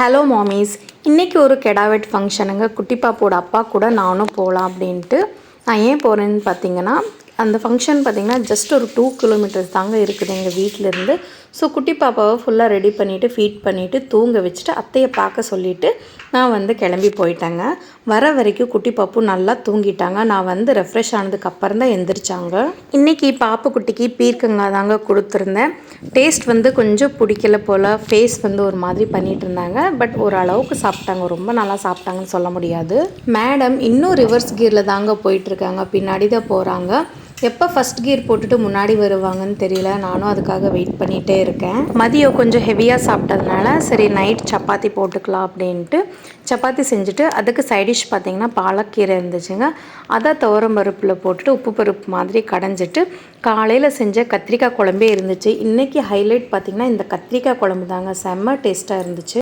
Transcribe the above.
Hello மாமிஸ், இன்றைக்கி ஒரு கெடாவெட் ஃபங்க்ஷனுங்க. குட்டி பாப்போட அப்பா கூட நானும் போகலாம் அப்படின்ட்டு. நான் ஏன் போகிறேன்னு பார்த்தீங்கன்னா, அந்த ஃபங்க்ஷன் பார்த்திங்கன்னா ஜஸ்ட் ஒரு 2 கிலோமீட்டர்ஸ் தாங்க இருக்குது எங்கள் வீட்டிலேருந்து. ஸோ குட்டி பாப்பாவை ஃபுல்லாக ரெடி பண்ணிவிட்டு ஃபீட் பண்ணிவிட்டு தூங்க வச்சுட்டு அத்தையை பார்க்க சொல்லிவிட்டு நான் வந்து கிளம்பி போயிட்டேங்க. வர வரைக்கும் குட்டி பாப்பு நல்லா தூங்கிட்டாங்க. நான் வந்து ரெஃப்ரெஷ் ஆனதுக்கப்புறம் தான் எந்திரிச்சாங்க. இன்றைக்கி பாப்பு குட்டிக்கு பீர்க்கங்காய் தாங்க கொடுத்துருந்தேன். டேஸ்ட் வந்து கொஞ்சம் பிடிக்கல போல், ஃபேஸ் வந்து ஒரு மாதிரி பண்ணிகிட்டு இருந்தாங்க. பட் ஓரளவுக்கு சாப்பிட்டாங்க, ரொம்ப நல்லா சாப்பிட்டாங்கன்னு சொல்ல முடியாது. மேடம் இன்னும் ரிவர்ஸ் கியரில் தாங்க போயிட்டுருக்காங்க, பின்னாடி தான் போகிறாங்க. எப்போ ஃபஸ்ட் கியர் போட்டுட்டு முன்னாடி வருவாங்கன்னு தெரியல. நானும் அதுக்காக வெயிட் பண்ணிகிட்டே இருக்கேன். மதியம் கொஞ்சம் ஹெவியாக சாப்பிட்டதுனால சரி நைட் சப்பாத்தி போட்டுக்கலாம் அப்படின்ட்டு சப்பாத்தி செஞ்சுட்டு அதுக்கு சைடிஷ் பார்த்திங்கன்னா பாலக்கீரை இருந்துச்சுங்க. அதை துவரம் பருப்பில் போட்டுட்டு உப்பு பருப்பு மாதிரி கடைஞ்சிட்டு காலையில் செஞ்ச கத்திரிக்காய் குழம்பே இருந்துச்சு. இன்றைக்கி ஹைலைட் பார்த்திங்கன்னா இந்த கத்திரிக்காய் குழம்பு தாங்க, செம்ம டேஸ்ட்டாக இருந்துச்சு.